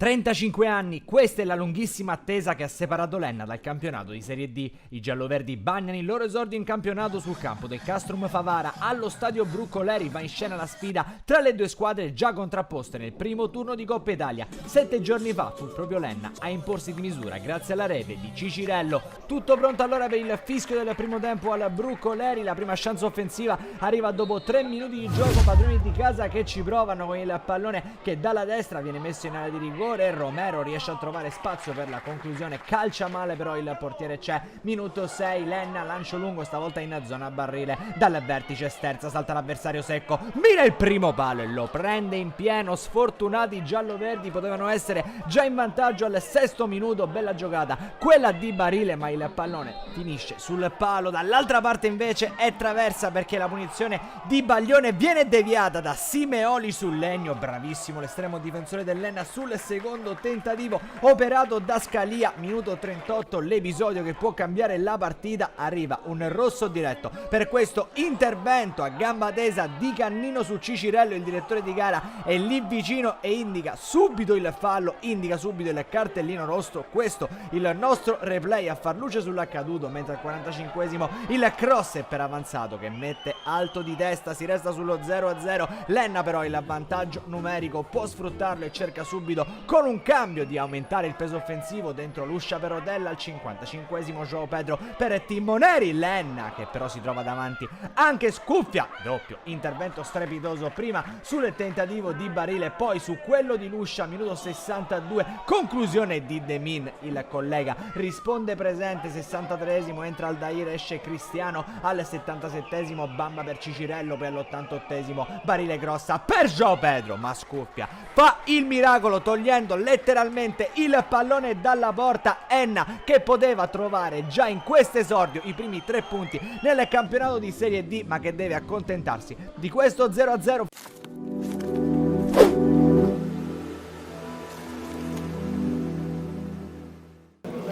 35 anni, questa è la lunghissima attesa che ha separato l'Enna dal campionato di Serie D. I gialloverdi bagnano il loro esordio in campionato sul campo del Castrum Favara. Allo stadio Brucoleri va in scena la sfida tra le due squadre già contrapposte nel primo turno di Coppa Italia. 7 giorni fa fu proprio l'Enna a imporsi di misura grazie alla rete di Cicirello. Tutto pronto allora per il fischio del primo tempo al Brucoleri. La prima chance offensiva arriva dopo 3 minuti di gioco. Padroni di casa che ci provano con il pallone che dalla destra viene messo in area di rigore. Romero riesce a trovare spazio per la conclusione, calcia male però il portiere c'è. Minuto 6, l'Enna, lancio lungo stavolta in zona barile, dal vertice sterza, salta l'avversario secco, mira il primo palo e lo prende in pieno. Sfortunati i gialloverdi, potevano essere già in vantaggio al 6° minuto. Bella giocata quella di Barile, ma il pallone finisce sul palo. Dall'altra parte invece è traversa perché la punizione di Baglione viene deviata da Simeoli sul legno. Bravissimo l'estremo difensore dell'Enna sul secondo tentativo operato da Scalia. Minuto 38, l'episodio che può cambiare la partita. Arriva un rosso diretto per questo intervento a gamba tesa di Cannino su Cicirello. Il direttore di gara è lì vicino e indica subito il fallo, indica subito il cartellino rosso. Questo il nostro replay a far luce sull'accaduto, mentre al 45esimo il cross è per avanzato che mette alto di testa. Si resta sullo 0-0. L'Enna però il vantaggio numerico può sfruttarlo e cerca subito con un cambio di aumentare il peso offensivo. Dentro l'uscia per Odella al 55esimo, João Pedro per Timoneri. L'Enna che però si trova davanti anche Scuffia, doppio intervento strepitoso prima sul tentativo di Barile, poi su quello di Luscia. Minuto 62, conclusione di Demin, il collega risponde presente. 63esimo entra Aldair, esce Cristiano al 77esimo, bamba per Cicirello, poi all'88esimo Barile grossa per João Pedro, ma Scuffia fa il miracolo togliendo letteralmente il pallone dalla porta. Enna che poteva trovare già in questo esordio i primi 3 punti nel campionato di Serie D, ma che deve accontentarsi di questo 0-0.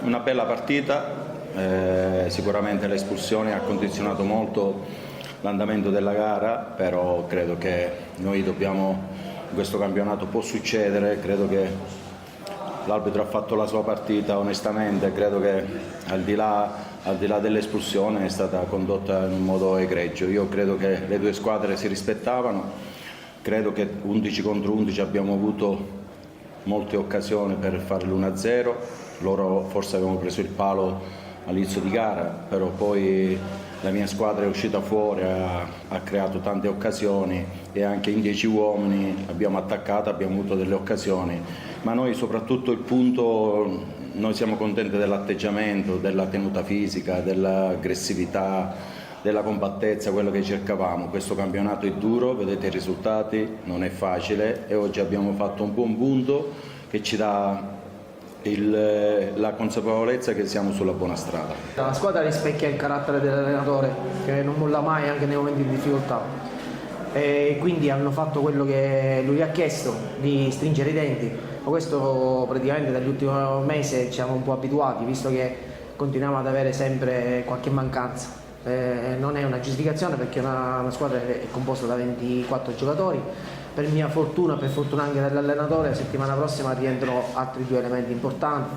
Una bella partita, sicuramente l'espulsione ha condizionato molto l'andamento della gara, però credo che noi dobbiamo, in questo campionato può succedere, credo che l'arbitro ha fatto la sua partita onestamente, credo che al di là dell'espulsione è stata condotta in un modo egregio. Io credo che le due squadre si rispettavano, credo che 11 contro 11 abbiamo avuto molte occasioni per fare l'1-0, loro forse avevano preso il palo all'inizio di gara, però poi la mia squadra è uscita fuori, ha creato tante occasioni e anche in 10 uomini abbiamo attaccato, abbiamo avuto delle occasioni, ma noi soprattutto il punto, noi siamo contenti dell'atteggiamento, della tenuta fisica, dell'aggressività, della compattezza, quello che cercavamo. Questo campionato è duro, vedete i risultati, non è facile e oggi abbiamo fatto un buon punto che ci dà la consapevolezza che siamo sulla buona strada. La squadra rispecchia il carattere dell'allenatore che non molla mai anche nei momenti di difficoltà, e quindi hanno fatto quello che lui ha chiesto, di stringere i denti, ma questo praticamente dagli ultimi mesi ci siamo un po' abituati, visto che continuiamo ad avere sempre qualche mancanza. Non è una giustificazione perché una squadra è composta da 24 giocatori. Per mia fortuna, per fortuna anche dell'allenatore, la settimana prossima rientrano altri 2 elementi importanti,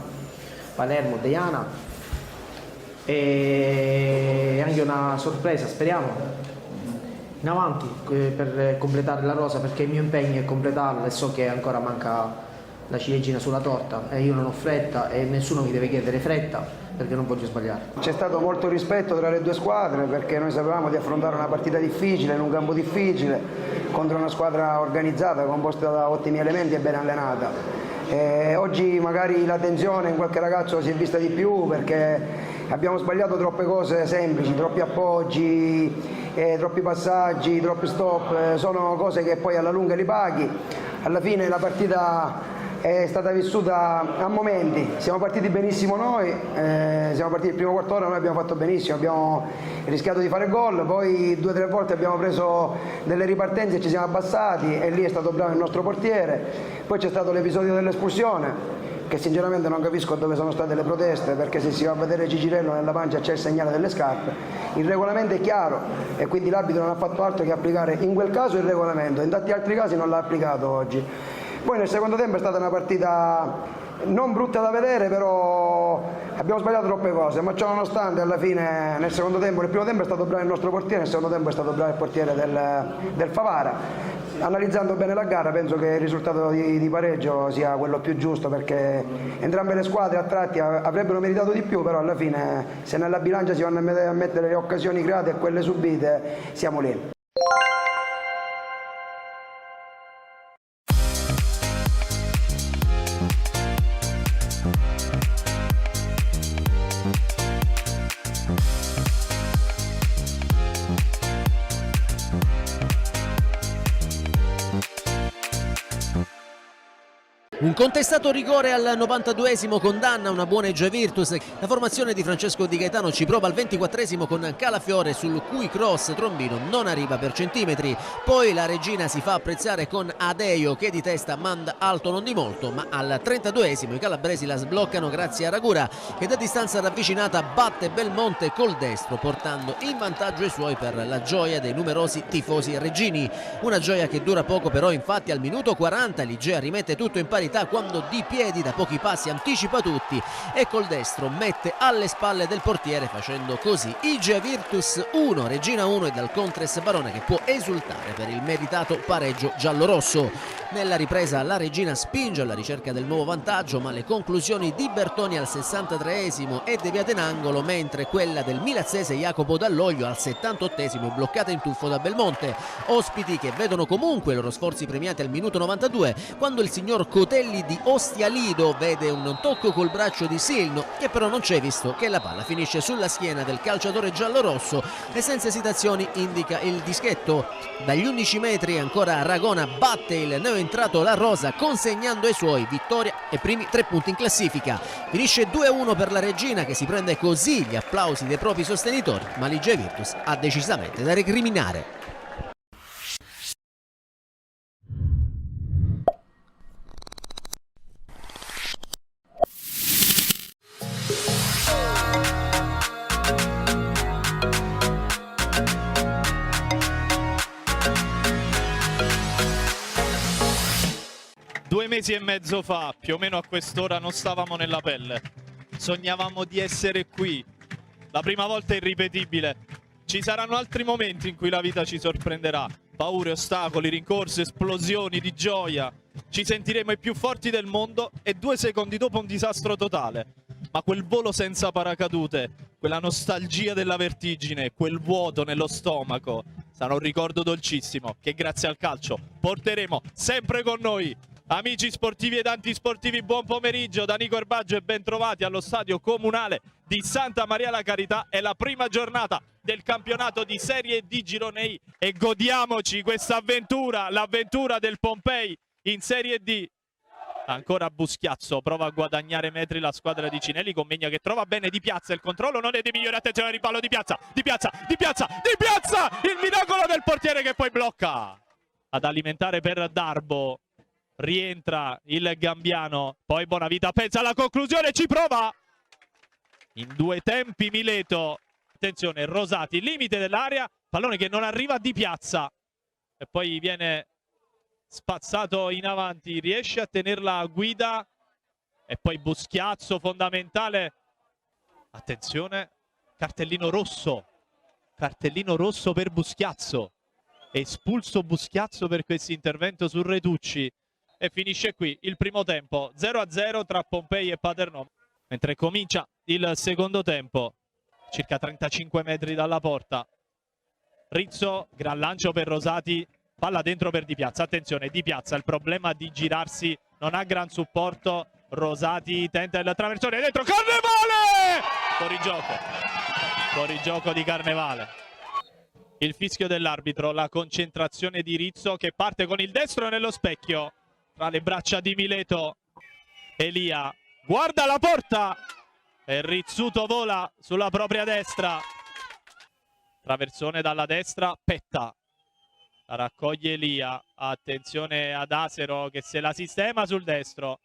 Palermo, Deiana, e anche una sorpresa, speriamo, in avanti per completare la rosa, perché il mio impegno è completarla e so che ancora manca la ciliegina sulla torta e io non ho fretta e nessuno mi deve chiedere fretta perché non voglio sbagliare. C'è stato molto rispetto tra le due squadre perché noi sapevamo di affrontare una partita difficile in un campo difficile contro una squadra organizzata, composta da ottimi elementi e ben allenata. Oggi magari la tensione in qualche ragazzo si è vista di più perché abbiamo sbagliato troppe cose semplici, troppi appoggi, troppi passaggi, troppi stop, sono cose che poi alla lunga li paghi. Alla fine la partita è stata vissuta a momenti, siamo partiti benissimo noi, siamo partiti il primo quarto d'ora, noi abbiamo fatto benissimo, abbiamo rischiato di fare gol, poi 2 o 3 volte abbiamo preso delle ripartenze e ci siamo abbassati e lì è stato bravo il nostro portiere. Poi c'è stato l'episodio dell'espulsione, che sinceramente non capisco dove sono state le proteste, perché se si va a vedere Cicirello nella pancia c'è il segnale delle scarpe. Il regolamento è chiaro e quindi l'arbitro non ha fatto altro che applicare in quel caso il regolamento, in tanti altri casi non l'ha applicato oggi. Poi nel secondo tempo è stata una partita non brutta da vedere, però abbiamo sbagliato troppe cose, ma ciò nonostante alla fine nel secondo tempo, nel primo tempo è stato bravo il nostro portiere, nel secondo tempo è stato bravo il portiere del Favara. Analizzando bene la gara penso che il risultato di pareggio sia quello più giusto, perché entrambe le squadre a tratti avrebbero meritato di più, però alla fine se nella bilancia si vanno a mettere le occasioni create e quelle subite, siamo lì. Un contestato rigore al 92esimo condanna una buona Egea Virtus. La formazione di Francesco Di Gaetano ci prova al 24esimo con Calafiore, sul cui cross Trombino non arriva per centimetri. Poi la regina si fa apprezzare con Adeio che di testa manda alto non di molto, ma al 32esimo i calabresi la sbloccano grazie a Ragura che da distanza ravvicinata batte Belmonte col destro, portando in vantaggio i suoi per la gioia dei numerosi tifosi reggini. Una gioia che dura poco però, infatti al minuto 40 l'Igea rimette tutto in parità quando di piedi da pochi passi anticipa tutti e col destro mette alle spalle del portiere, facendo così Egea Virtus 1, Regina 1 e dal Contres Barone che può esultare per il meritato pareggio giallorosso. Nella ripresa la Regina spinge alla ricerca del nuovo vantaggio, ma le conclusioni di Bertoni al 63esimo è deviata in angolo, mentre quella del milazzese Jacopo Dall'Oglio al 78esimo è bloccata in tuffo da Belmonte. Ospiti che vedono comunque i loro sforzi premiati al minuto 92 quando il signor Cotelli di Ostia Lido vede un tocco col braccio di Silno, che però non c'è, visto che la palla finisce sulla schiena del calciatore giallorosso e senza esitazioni indica il dischetto. Dagli 11 metri ancora Ragona batte il neoentrato La Rosa, consegnando ai suoi vittoria e primi 3 punti in classifica. Finisce 2-1 per la Regina, che si prende così gli applausi dei propri sostenitori, ma l'Egea Virtus ha decisamente da recriminare. Due mesi e mezzo fa, più o meno a quest'ora, non stavamo nella pelle. Sognavamo di essere qui. La prima volta è irripetibile. Ci saranno altri momenti in cui la vita ci sorprenderà. Paure, ostacoli, rincorse, esplosioni di gioia. Ci sentiremo i più forti del mondo e 2 secondi dopo un disastro totale. Ma quel volo senza paracadute, quella nostalgia della vertigine, quel vuoto nello stomaco, sarà un ricordo dolcissimo che grazie al calcio porteremo sempre con noi. Amici sportivi ed antisportivi, buon pomeriggio da Nico Erbaggio e bentrovati allo stadio comunale di Santa Maria la Carità. È la prima giornata del campionato di Serie D Girone I e godiamoci questa avventura, l'avventura del Pompei in Serie D. Ancora Buschiazzo, prova a guadagnare metri la squadra di Cinelli, Commenia che trova bene Di Piazza, il controllo non è dei migliori, attenzione al ripallo di Piazza, Di Piazza, il miracolo del portiere che poi blocca. Ad alimentare per Darbo, rientra il Gambiano, poi Bonavita pensa alla conclusione, ci prova! In 2 tempi Mileto, attenzione Rosati, limite dell'area, pallone che non arriva a Di Piazza e poi viene spazzato in avanti, riesce a tenerla a guida e poi Buschiazzo fondamentale, attenzione, cartellino rosso per Buschiazzo, espulso Buschiazzo per questo intervento su Retucci e finisce qui il primo tempo 0-0 tra Pompei e Paternò, mentre comincia il secondo tempo circa 35 metri dalla porta. Rizzo, gran lancio per Rosati, palla dentro per Di Piazza, attenzione Di Piazza, il problema di girarsi, non ha gran supporto, Rosati tenta il traversone dentro, Carnevale! Fuori gioco di Carnevale. Il fischio dell'arbitro, la concentrazione di Rizzo che parte con il destro nello specchio, tra le braccia di Mileto, Elia guarda la porta e Rizzuto vola sulla propria destra, traversone dalla destra, Petta. La raccoglie Elia, attenzione ad Asero che se la sistema sul destro,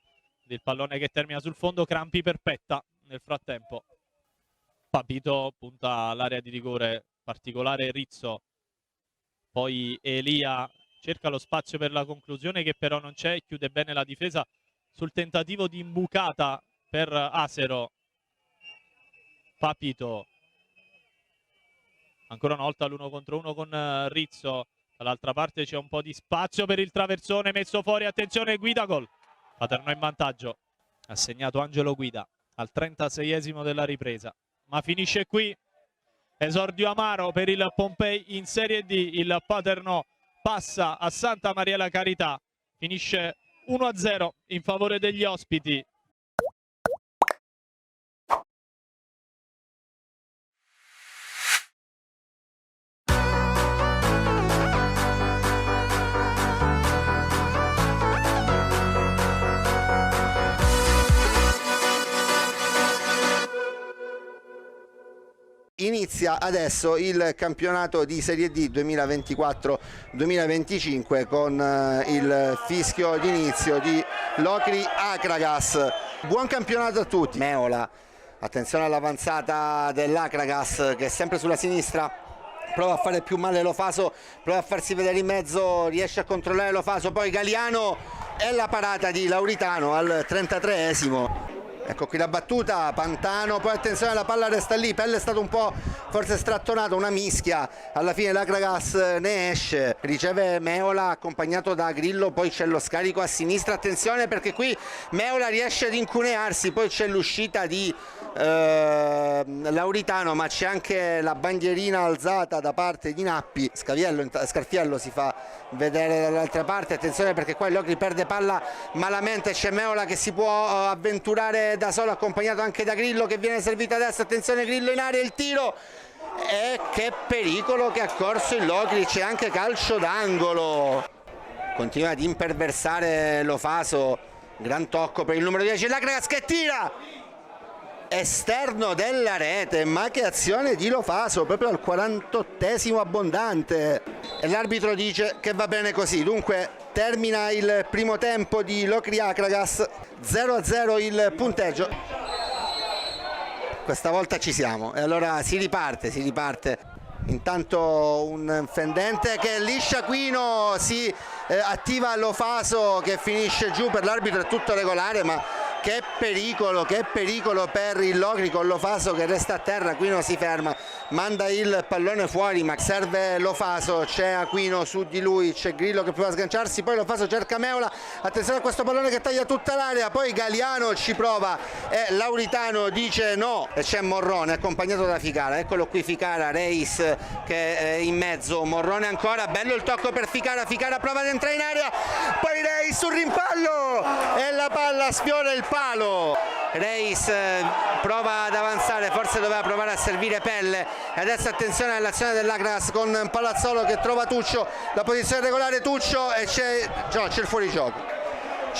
il pallone che termina sul fondo, Crampi per Petta. Nel frattempo Papito punta all'area di rigore, particolare Rizzo, poi Elia cerca lo spazio per la conclusione che però non c'è, chiude bene la difesa sul tentativo di imbucata per Asero. Papito, ancora una volta l'1 contro 1 con Rizzo, dall'altra parte c'è un po' di spazio per il traversone messo fuori, attenzione, Guida, gol. Paternò in vantaggio, ha segnato Angelo Guida al 36esimo della ripresa, ma finisce qui. Esordio amaro per il Pompei in Serie D, il Paternò passa a Santa Maria la Carità, finisce 1-0 in favore degli ospiti. Inizia adesso il campionato di Serie D 2024-2025 con il fischio d'inizio di Locri Akragas. Buon campionato a tutti. Meola, attenzione all'avanzata dell'Akragas che è sempre sulla sinistra, prova a fare più male Lofaso, prova a farsi vedere in mezzo, riesce a controllare Lofaso, poi Galiano e la parata di Lauritano al 33esimo. Ecco qui la battuta, Pantano, poi attenzione, la palla resta lì, Pelle è stato un po' forse strattonato, una mischia, alla fine l'Akragas ne esce, riceve Meola accompagnato da Grillo, poi c'è lo scarico a sinistra, attenzione perché qui Meola riesce ad incunearsi, poi c'è l'uscita di Lauritano, ma c'è anche la bandierina alzata da parte di Nappi. Scarfiello si fa vedere dall'altra parte, attenzione perché qua il Locri perde palla malamente, c'è Meola che si può avventurare da solo, accompagnato anche da Grillo che viene servito a destra, attenzione Grillo in area, il tiro, e che pericolo che ha corso il Locri, c'è anche calcio d'angolo, continua ad imperversare Lofaso, gran tocco per il numero 10, l'Akragas che tira, esterno della rete, ma che azione di Lofaso proprio al 48esimo abbondante, e l'arbitro dice che va bene così. Dunque termina il primo tempo di Locri Akragas, 0-0 il punteggio, questa volta ci siamo e allora si riparte. Intanto un fendente che liscia Quino, si attiva Lofaso che finisce giù, per l'arbitro è tutto regolare, ma che pericolo per il Locri con Lofaso che resta a terra. Quino si ferma, manda il pallone fuori, ma serve Lofaso, c'è Aquino su di lui, c'è Grillo che prova a sganciarsi, poi Lofaso cerca Meola, attenzione a questo pallone che taglia tutta l'area, poi Galiano ci prova e Lauritano dice no, e c'è Morrone accompagnato da Ficara, eccolo qui Ficara, Reis che è in mezzo, Morrone ancora, bello il tocco per Ficara, Ficara prova ad entrare in area, poi Reis sul rimpallo e la palla sfiora il palo. Reis prova ad avanzare, forse doveva provare a servire Pelle, e adesso attenzione all'azione dell'Akragas con Palazzolo che trova Tuccio, la posizione regolare Tuccio, e c'è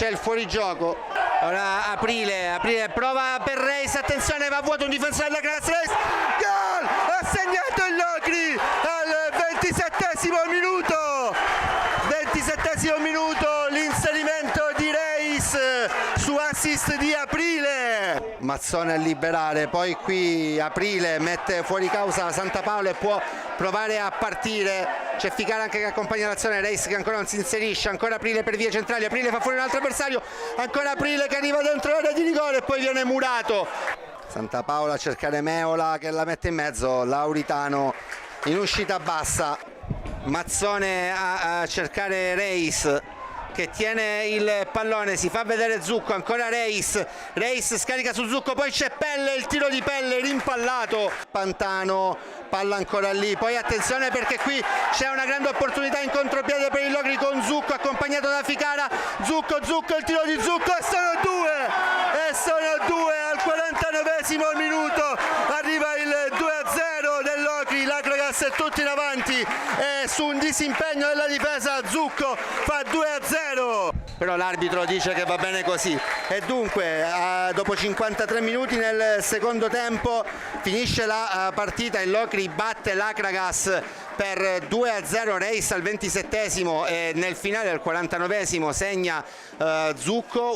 il fuorigioco, ora Aprile prova per Reis, attenzione, va a vuoto un difensore dell'Akragas, Reis, gol, ha segnato il Locri al 27esimo minuto, l'inserimento di Reis su assist di Aprile, Mazzone a liberare, poi qui Aprile mette fuori causa Santa Paola e può provare a partire, c'è Ficara anche che accompagna l'azione, Reis che ancora non si inserisce, ancora Aprile per vie centrali, Aprile fa fuori un altro avversario, ancora Aprile che arriva dentro l'area di rigore e poi viene murato, Santa Paola a cercare Meola che la mette in mezzo, Lauritano in uscita bassa, Mazzone a cercare Reis che tiene il pallone, si fa vedere Zucco, ancora Reis scarica su Zucco, poi c'è Pelle, il tiro di Pelle rimpallato, Pantano, palla ancora lì, poi attenzione perché qui c'è una grande opportunità in contropiede per il Locri con Zucco accompagnato da Ficara, Zucco, il tiro di Zucco e sono due al 49esimo minuto, arriva il 2-0 del Locri, l'Akragas è tutto in avanti e su un disimpegno della difesa Zucco fa 2-0, però l'arbitro dice che va bene così e dunque dopo 53 minuti nel secondo tempo finisce la partita, il Locri batte l'Akragas per 2-0, Reis al 27esimo e nel finale al 49esimo segna Zucco.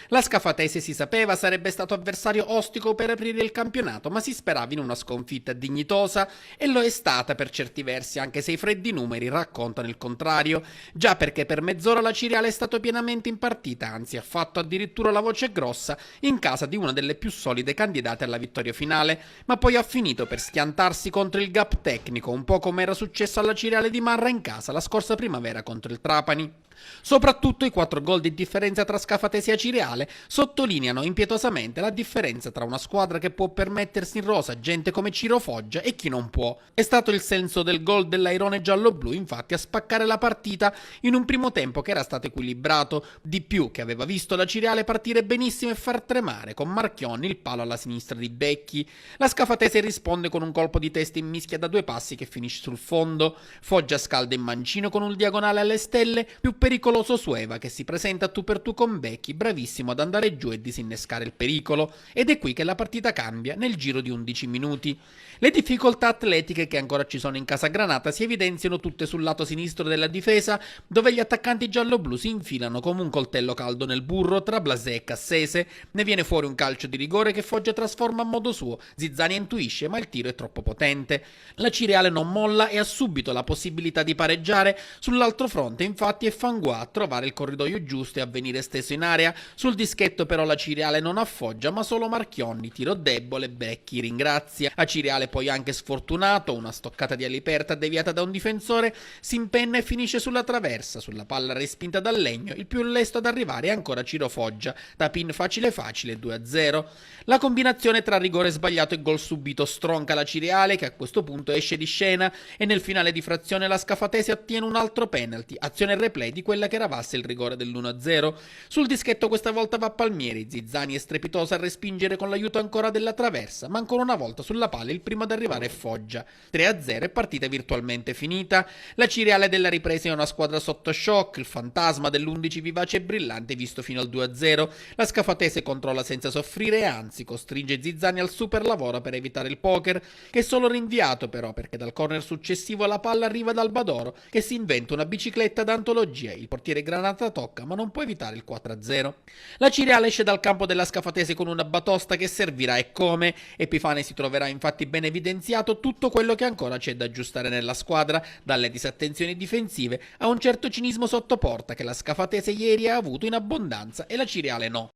La Scafatese, si sapeva, sarebbe stato avversario ostico per aprire il campionato, ma si sperava in una sconfitta dignitosa e lo è stata per certi versi, anche se i freddi numeri raccontano il contrario. Già perché per mezz'ora la Ciriale è stato pienamente in partita, anzi ha fatto addirittura la voce grossa in casa di una delle più solide candidate alla vittoria finale, ma poi ha finito per schiantarsi contro il gap tecnico, un po' come era successo alla Ciriale di Marra in casa la scorsa primavera contro il Trapani. Soprattutto i 4 gol di differenza tra Scafatese e Ciriale sottolineano impietosamente la differenza tra una squadra che può permettersi in rosa gente come Ciro Foggia e chi non può. È stato il senso del gol dell'Airone giallo-blu infatti a spaccare la partita in un primo tempo che era stato equilibrato, di più che aveva visto la Ciriale partire benissimo e far tremare con Marchionni il palo alla sinistra di Becchi. La Scafatese risponde con un colpo di testa in mischia da 2 passi che finisce sul fondo. Foggia scalda in mancino con un diagonale alle stelle, più pericoloso Sueva che si presenta tu per tu con Becchi, bravissimo ad andare giù e disinnescare il pericolo, ed è qui che la partita cambia nel giro di 11 minuti. Le difficoltà atletiche che ancora ci sono in casa Granata si evidenziano tutte sul lato sinistro della difesa, dove gli attaccanti giallo-blu si infilano come un coltello caldo nel burro tra Blasè e Cassese. Ne viene fuori un calcio di rigore che Foggia trasforma a modo suo. Zizzania intuisce, ma il tiro è troppo potente. La Ciriale non molla e ha subito la possibilità di pareggiare. Sull'altro fronte infatti è Fanguà a trovare il corridoio giusto e a venire steso in area. Sul dischetto però la Ciriale non affoggia, ma solo Marchionni, tiro debole, Becchi ringrazia. A Ciriale poi anche sfortunato, una stoccata di Aliperta deviata da un difensore, si impenna e finisce sulla traversa. Sulla palla respinta dal Legno, il più lesto ad arrivare è ancora Ciro Foggia, da pin facile 2-0. La combinazione tra rigore sbagliato e gol subito stronca la Ciriale, che a questo punto esce di scena, e nel finale di frazione la Scafatese ottiene un altro penalty, azione replay di quella che ravasse il rigore dell'1-0. Sul dischetto questa volta va Palmieri, Zizzani è strepitosa a respingere con l'aiuto ancora della traversa, ma ancora una volta sulla palla il primo ad arrivare è Foggia. 3-0 e partita virtualmente finita. La Ciriale della ripresa è una squadra sotto shock, il fantasma dell'11 vivace e brillante visto fino al 2-0. La Scafatese controlla senza soffrire e anzi costringe Zizzani al super lavoro per evitare il poker, che è solo rinviato però perché dal corner successivo la palla arriva dal Badoro che si inventa una bicicletta d'antologia. Il portiere Granata tocca ma non può evitare il 4-0. La Ciriale esce dal campo della Scafatese con una batosta che servirà e come. Epifane si troverà infatti ben evidenziato tutto quello che ancora c'è da aggiustare nella squadra, dalle disattenzioni difensive a un certo cinismo sotto porta che la Scafatese ieri ha avuto in abbondanza e la Ciriale no.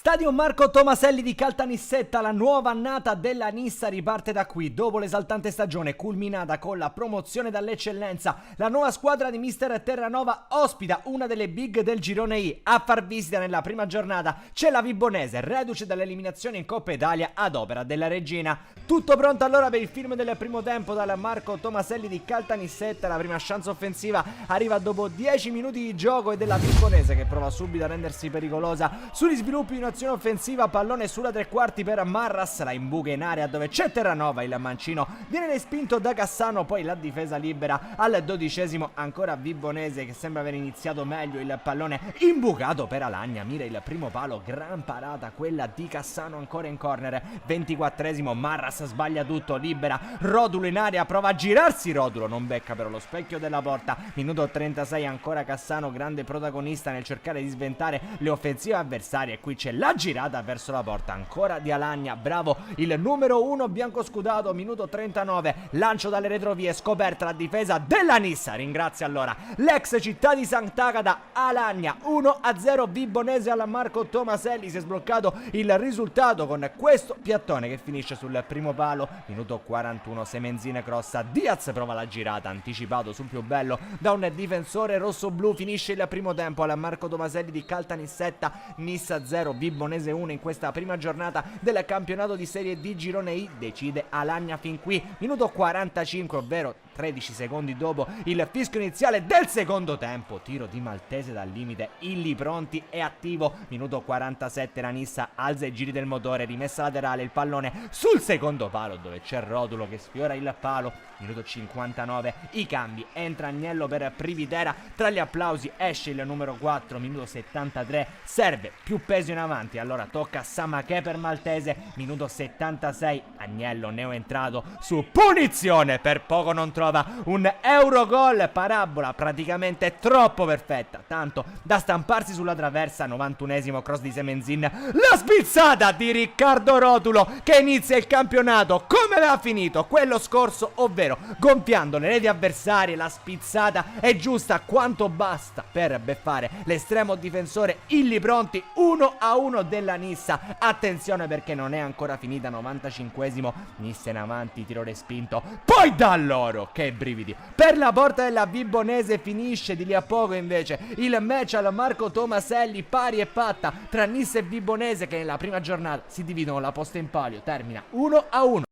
Stadio Marco Tomaselli di Caltanissetta, la nuova annata della Nissa riparte da qui. Dopo l'esaltante stagione culminata con la promozione dall'eccellenza, la nuova squadra di mister Terranova ospita una delle big del girone I. A far visita nella prima giornata c'è la Vibonese, reduce dall'eliminazione in Coppa Italia ad opera della Regina. Tutto pronto allora per il film del primo tempo dal Marco Tomaselli di Caltanissetta. La prima chance offensiva arriva dopo 10 minuti di gioco e della Vibonese che prova subito a rendersi pericolosa. Sugli sviluppi in azione offensiva, pallone sulla 3/4 per Marras, la imbuca in area dove c'è Terranova, il mancino viene respinto da Cassano, poi la difesa libera al 12esimo, ancora Vibonese che sembra aver iniziato meglio, il pallone imbucato per Alagna, mira il primo palo, gran parata quella di Cassano ancora in corner. 24esimo, Marras sbaglia tutto, libera Rodulo in area, prova a girarsi Rodulo, non becca però lo specchio della porta. Minuto 36, ancora Cassano, grande protagonista nel cercare di sventare le offensive avversarie, e qui c'è la girata verso la porta ancora di Alagna, bravo il numero 1 biancoscudato. Minuto 39, lancio dalle retrovie, scoperta la difesa della Nissa, ringrazia allora l'ex città di Sant'Agata. Alagna 1-0, Vibonese alla Marco Tomaselli, si è sbloccato il risultato con questo piattone che finisce sul primo palo. Minuto 41, Semenzine crossa, Diaz prova la girata, anticipato sul più bello da un difensore rosso-blu. Finisce il primo tempo alla Marco Tomaselli di Caltanissetta, Nissa 0 Vibonese Vibonese 1 in questa prima giornata del campionato di Serie D Girone I, decide Alagna fin qui, minuto 45, ovvero 13 secondi dopo il fischio iniziale del secondo tempo. Tiro di Maltese dal limite, Illy pronti e attivo, minuto 47, la Nissa alza i giri del motore, rimessa laterale, il pallone sul secondo palo dove c'è Rodulo che sfiora il palo, minuto 59, i cambi, entra Agnello per Privitera, tra gli applausi esce il numero 4, minuto 73, serve più peso in avanti, allora tocca a Samaché per Maltese, minuto 76, Agnello neoentrato su punizione, per poco non trova un Eurogol, parabola praticamente troppo perfetta, tanto da stamparsi sulla traversa. 91esimo, cross di Semenzin, la spizzata di Riccardo Rodulo che inizia il campionato come aveva finito quello scorso, ovvero gonfiando le reti avversarie. La spizzata è giusta quanto basta per beffare l'estremo difensore Illy pronti, 1-1 della Nissa. Attenzione perché non è ancora finita. 95esimo, Nissa in avanti, tiro respinto, poi da loro, che brividi, per la porta della Vibonese. Finisce di lì a poco invece il match al Marco Tomaselli, pari e patta tra Nissa e Vibonese, che nella prima giornata si dividono la posta in palio, termina 1-1.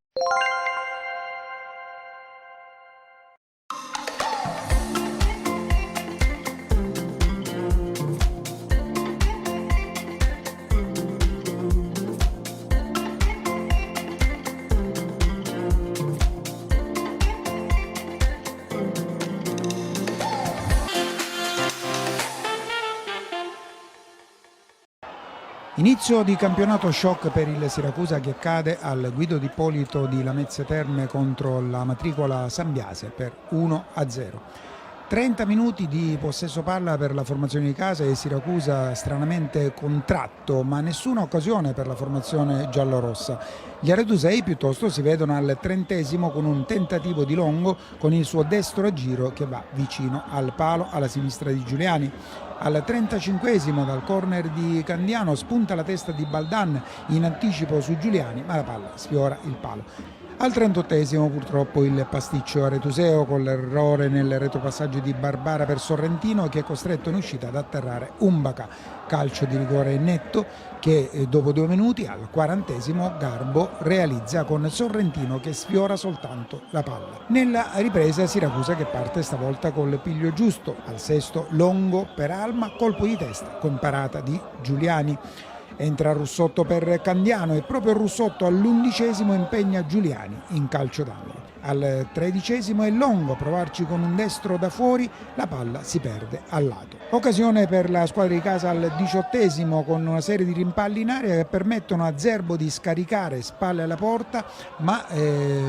Inizio di campionato shock per il Siracusa che cade al guido di Ippolito di Lamezia Terme contro la matricola Sambiase per 1-0. 30 minuti di possesso palla per la formazione di casa e Siracusa stranamente contratto, ma nessuna occasione per la formazione giallorossa. Gli aretusei piuttosto si vedono al 30esimo con un tentativo di Longo con il suo destro a giro che va vicino al palo alla sinistra di Giuliani. Al 35esimo dal corner di Candiano spunta la testa di Baldan in anticipo su Giuliani, ma la palla sfiora il palo. Al 38esimo purtroppo il pasticcio aretuseo con l'errore nel retropassaggio di Barbara per Sorrentino che è costretto in uscita ad atterrare Umbaca. Calcio di rigore netto che dopo 2 minuti al 40esimo Garbo realizza con Sorrentino che sfiora soltanto la palla. Nella ripresa Siracusa che parte stavolta col piglio giusto. Al sesto Longo per Alma, colpo di testa con parata di Giuliani. Entra Russotto per Candiano e proprio Russotto all'11esimo impegna Giuliani in calcio d'angolo. Al 13esimo è Longo a provarci con un destro da fuori, la palla si perde al lato. Occasione per la squadra di casa al 18esimo con una serie di rimpalli in aria che permettono a Zerbo di scaricare spalle alla porta, ma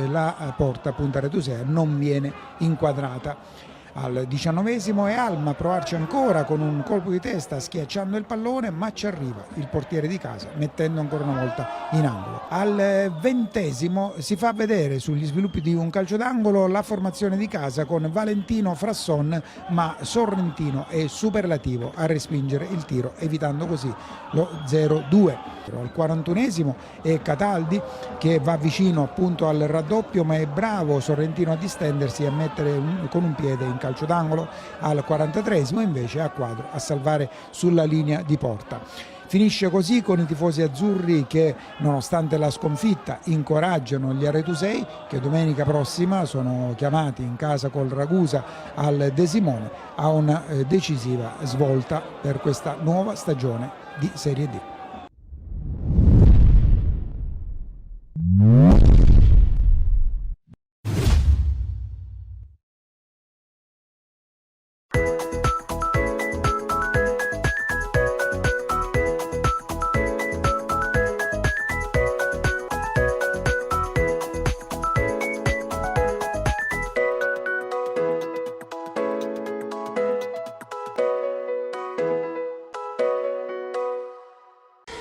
la porta appunto aretusea non viene inquadrata. Al 19esimo è Alma a provarci ancora con un colpo di testa schiacciando il pallone, ma ci arriva il portiere di casa mettendo ancora una volta in angolo. Al 20esimo si fa vedere sugli sviluppi di un calcio d'angolo la formazione di casa con Valentino Frasson, ma Sorrentino è superlativo a respingere il tiro evitando così lo 0-2. Al 41esimo è Cataldi che va vicino appunto al raddoppio, ma è bravo Sorrentino a distendersi e a mettere con un piede in calcio d'angolo. Al 43esimo invece è a quadro a salvare sulla linea di porta. Finisce così con i tifosi azzurri che nonostante la sconfitta incoraggiano gli aretusei che domenica prossima sono chiamati in casa col Ragusa al De Simone a una decisiva svolta per questa nuova stagione di Serie D.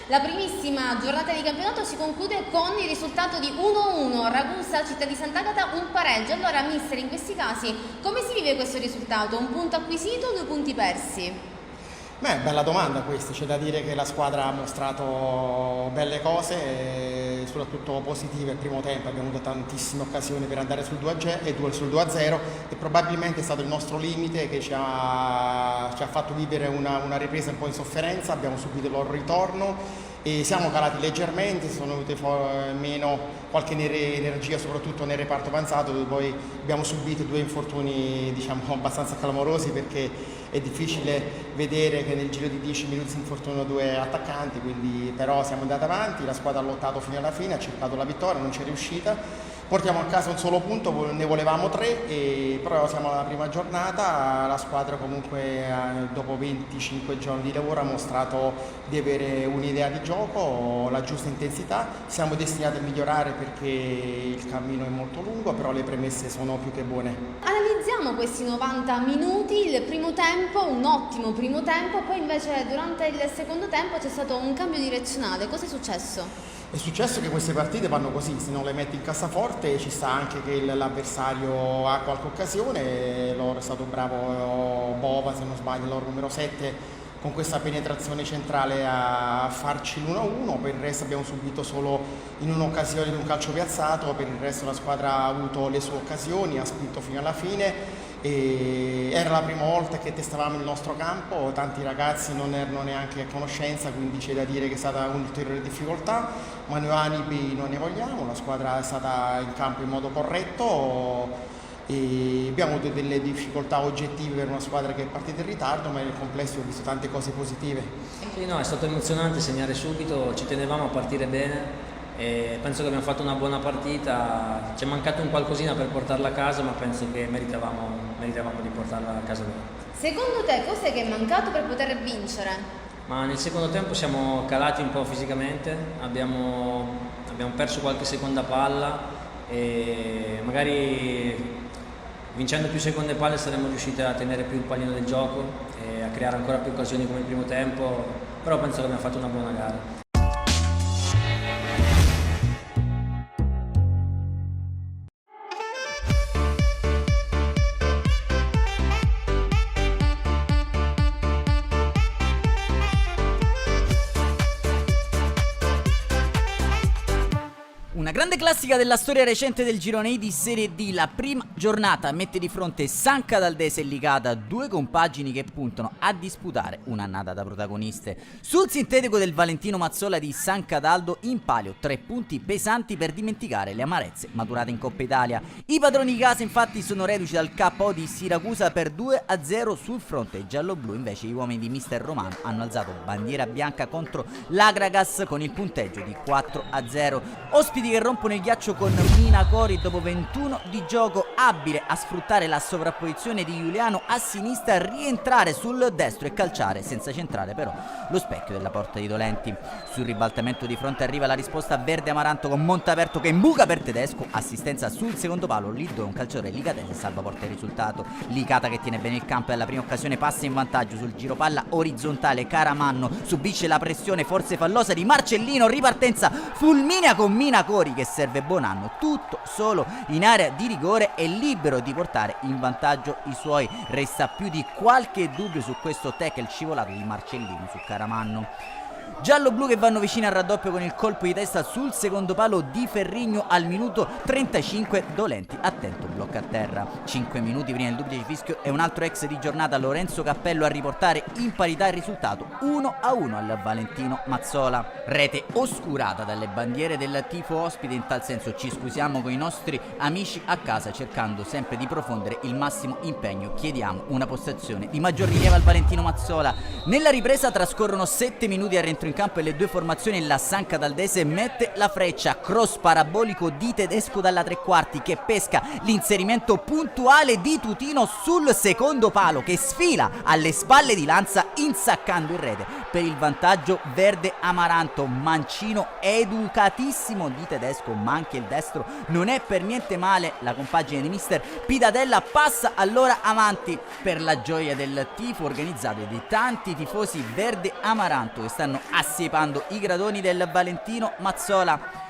La primissima giornata di campionato si conclude con il risultato di 1-1, Ragusa Città di Sant'Agata un pareggio. Allora mister, in questi casi come si vive questo risultato? Un punto acquisito o 2 punti persi? Beh, bella domanda questa, c'è da dire che la squadra ha mostrato belle cose, soprattutto positive. Il primo tempo abbiamo avuto tantissime occasioni per andare sul 2-0 e probabilmente è stato il nostro limite che ci ha fatto vivere una ripresa un po' in sofferenza. Abbiamo subito il loro ritorno e siamo calati leggermente, sono venute meno qualche energia soprattutto nel reparto avanzato, dove poi abbiamo subito 2 infortuni diciamo abbastanza clamorosi, perché è difficile vedere che nel giro di 10 minuti si infortunano 2 attaccanti, quindi però siamo andati avanti, la squadra ha lottato fino alla fine, ha cercato la vittoria, non ci è riuscita. Portiamo a casa un solo punto, ne volevamo 3, però siamo alla prima giornata, la squadra comunque dopo 25 giorni di lavoro ha mostrato di avere un'idea di gioco, la giusta intensità, siamo destinati a migliorare perché il cammino è molto lungo, però le premesse sono più che buone. Analizziamo questi 90 minuti, il primo tempo, un ottimo primo tempo, poi invece durante il secondo tempo c'è stato un cambio direzionale, cosa è successo? È successo che queste partite vanno così, se non le metti in cassaforte ci sta anche che l'avversario ha qualche occasione, loro è stato bravo Bova, se non sbaglio, loro numero 7, con questa penetrazione centrale a farci l'1-1, per il resto abbiamo subito solo in un'occasione di un calcio piazzato, per il resto la squadra ha avuto le sue occasioni, ha spinto fino alla fine. E era la prima volta che testavamo il nostro campo, tanti ragazzi non erano neanche a conoscenza, quindi c'è da dire che è stata un'ulteriore difficoltà, ma noi alibi non ne vogliamo, la squadra è stata in campo in modo corretto e abbiamo avuto delle difficoltà oggettive per una squadra che è partita in ritardo, ma nel complesso ho visto tante cose positive. Sì, no, è stato emozionante segnare subito, ci tenevamo a partire bene. E penso che abbiamo fatto una buona partita, ci è mancato un qualcosina per portarla a casa, ma penso che meritavamo di portarla a casa bene. Secondo te cos'è che è mancato per poter vincere? Ma nel secondo tempo siamo calati un po' fisicamente, abbiamo perso qualche seconda palla e magari vincendo più seconde palle saremmo riusciti a tenere più il pallino del gioco e a creare ancora più occasioni come il primo tempo, però penso che abbiamo fatto una buona gara. Una grande classica della storia recente del girone I di Serie D, la prima giornata mette di fronte San Cataldese e Licata, 2 compagini che puntano a disputare un'annata da protagoniste. Sul sintetico del Valentino Mazzola di San Cataldo in palio 3 punti pesanti per dimenticare le amarezze maturate in Coppa Italia. I padroni di casa infatti sono reduci dal KO di Siracusa per 2-0 sul fronte giallo-blu, invece gli uomini di mister Romano hanno alzato bandiera bianca contro l'Agragas con il punteggio di 4-0. Ospiti che rompono il ghiaccio con Mina Cori dopo 21 di gioco, abile a sfruttare la sovrapposizione di Giuliano a sinistra, rientrare sul destro e calciare senza centrare però lo specchio della porta di Dolenti. Sul ribaltamento di fronte arriva la risposta verde Amaranto con Montaperto che imbuca per Tedesco, assistenza sul secondo palo, lì dove un calciatore licatese salva porta il risultato. Licata che tiene bene il campo e alla prima occasione passa in vantaggio sul giro palla orizzontale, Caramanno subisce la pressione forse fallosa di Marcellino, ripartenza fulminea con Mina Cori che serve Bonanno, tutto solo in area di rigore e libero di portare in vantaggio i suoi. Resta più di qualche dubbio su questo tackle scivolato di Marcellino su Caramanno. Giallo-blu che vanno vicini al raddoppio con il colpo di testa sul secondo palo di Ferrigno al minuto 35, Dolenti attento, blocca a terra. 5 minuti prima del duplice fischio e un altro ex di giornata, Lorenzo Cappello, a riportare in parità il risultato 1-1 al Valentino Mazzola. Rete oscurata dalle bandiere del tifo ospite, in tal senso ci scusiamo con i nostri amici a casa, cercando sempre di profondere il massimo impegno. Chiediamo una postazione di maggior rilievo al Valentino Mazzola. Nella ripresa trascorrono 7 minuti al rientro in campo e le 2 formazioni, la San Cataldese mette la freccia, cross parabolico di Tedesco dalla tre quarti che pesca l'inserimento puntuale di Tutino sul secondo palo che sfila alle spalle di Lanza insaccando in rete per il vantaggio verde Amaranto. Mancino educatissimo di Tedesco, ma anche il destro non è per niente male, la compagine di mister Pidatella passa allora avanti per la gioia del tifo organizzato e di tanti tifosi verde Amaranto che stanno assiepando i gradoni del Valentino Mazzola.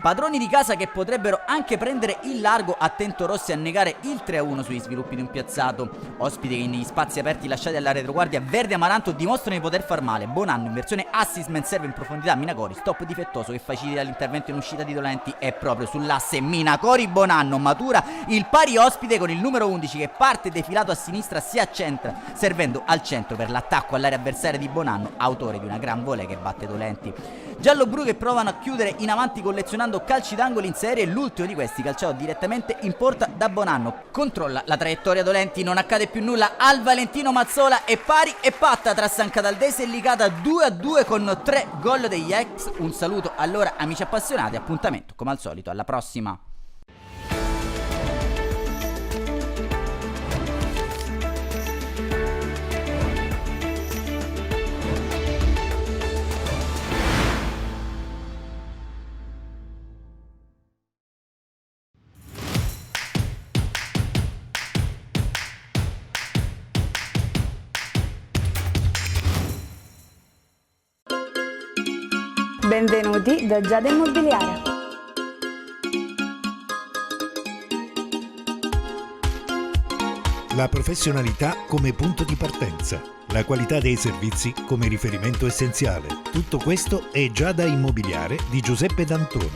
Padroni di casa che potrebbero anche prendere il largo, attento Rossi a negare il 3-1 sugli sviluppi di un piazzato. Ospiti che negli spazi aperti lasciati alla retroguardia verde Amaranto dimostrano di poter far male. Bonanno in versione assist man serve in profondità Minacori, stop difettoso che facilita l'intervento in uscita di Dolenti è proprio sull'asse Minacori Bonanno, matura il pari ospite con il numero 11 che parte defilato a sinistra, si accentra servendo al centro per l'attacco all'area avversaria di Bonanno, autore di una gran volée che batte Dolenti. Gialloblu che provano a chiudere in avanti collezionando calci d'angolo in serie, l'ultimo di questi calciato direttamente in porta da Bonanno. Controlla la traiettoria Dolenti, non accade più nulla al Valentino Mazzola e pari e patta tra San Cataldese e Licata 2-2 con 3 gol degli ex. Un saluto allora amici appassionati, appuntamento come al solito alla prossima. Benvenuti da Giada Immobiliare. La professionalità come punto di partenza, la qualità dei servizi come riferimento essenziale. Tutto questo è Giada Immobiliare di Giuseppe D'Antoni.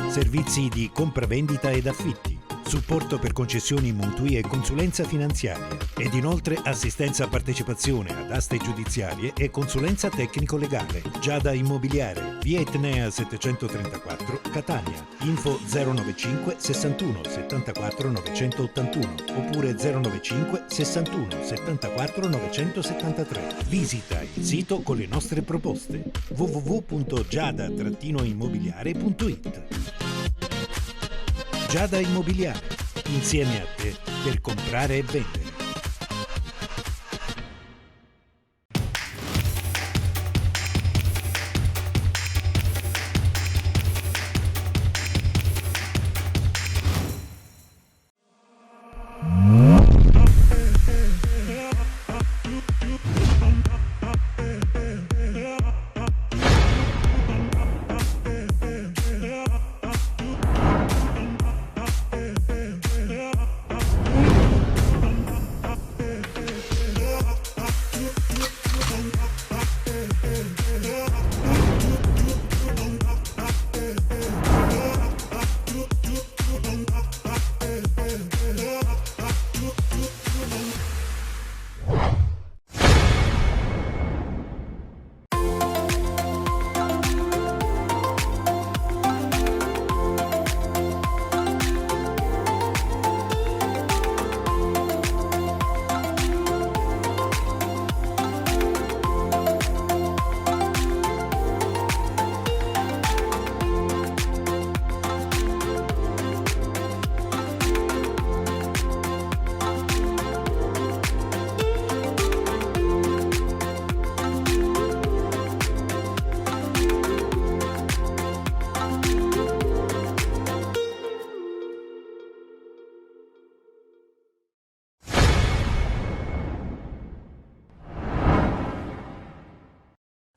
Servizi di compravendita ed affitti, supporto per concessioni mutui e consulenza finanziaria ed inoltre assistenza a partecipazione ad aste giudiziarie e consulenza tecnico-legale. Giada Immobiliare, via Etnea 734, Catania. Info 095 61 74 981 oppure 095 61 74 973. Visita il sito con le nostre proposte www.giada-immobiliare.it. Giada Immobiliare, insieme a te per comprare e vendere.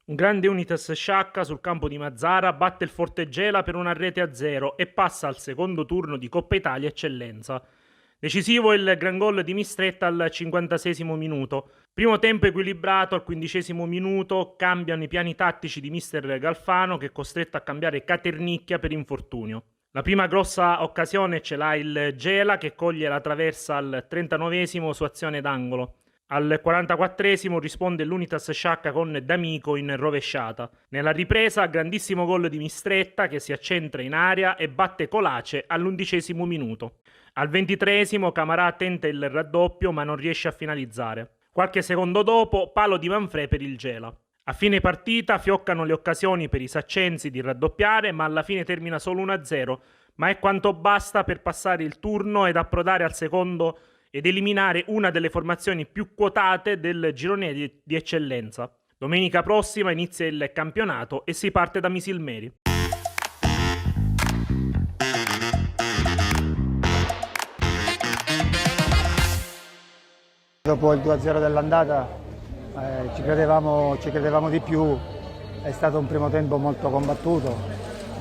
Un grande Unitas Sciacca sul campo di Mazzara batte il Forte Gela per 1-0 e passa al secondo turno di Coppa Italia Eccellenza. Decisivo il gran gol di Mistretta al 56esimo minuto. Primo tempo equilibrato, al 15esimo minuto cambiano i piani tattici di mister Galfano che è costretto a cambiare Caternicchia per infortunio. La prima grossa occasione ce l'ha il Gela che coglie la traversa al 39esimo su azione d'angolo. Al 44esimo risponde l'Unitas Sciacca con D'Amico in rovesciata. Nella ripresa, grandissimo gol di Mistretta che si accentra in aria e batte Colace all'11esimo minuto. Al 23esimo Camarà tenta il raddoppio ma non riesce a finalizzare. Qualche secondo dopo, palo di Manfrè per il Gela. A fine partita fioccano le occasioni per i saccensi di raddoppiare ma alla fine termina solo 1-0, ma è quanto basta per passare il turno ed approdare al secondo ed eliminare una delle formazioni più quotate del girone di eccellenza. Domenica prossima inizia il campionato e si parte da Misilmeri. Dopo il 2-0 dell'andata ci credevamo di più, è stato un primo tempo molto combattuto,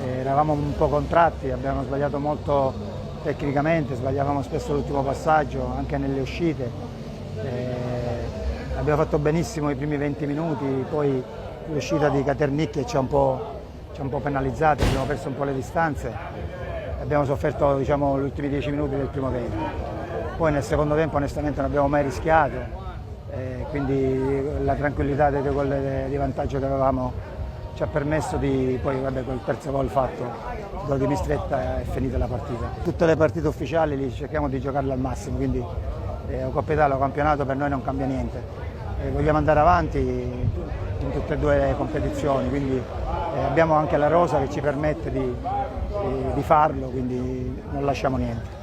eravamo un po' contratti, abbiamo sbagliato molto tecnicamente, sbagliavamo spesso l'ultimo passaggio, anche nelle uscite. Abbiamo fatto benissimo i primi 20 minuti, poi l'uscita di Caternicchia ci ha un po' penalizzati, abbiamo perso un po' le distanze, abbiamo sofferto gli ultimi 10 minuti del primo tempo. Poi nel secondo tempo onestamente non abbiamo mai rischiato, quindi la tranquillità dei 2 gol di vantaggio che avevamo ci ha permesso di, poi vabbè, col terzo gol fatto, il gol di Mistretta, è finita la partita. Tutte le partite ufficiali li cerchiamo di giocarle al massimo, quindi Coppa Italia o campionato per noi non cambia niente. Vogliamo andare avanti in tutte e 2 le competizioni, quindi abbiamo anche la rosa che ci permette di farlo, quindi non lasciamo niente.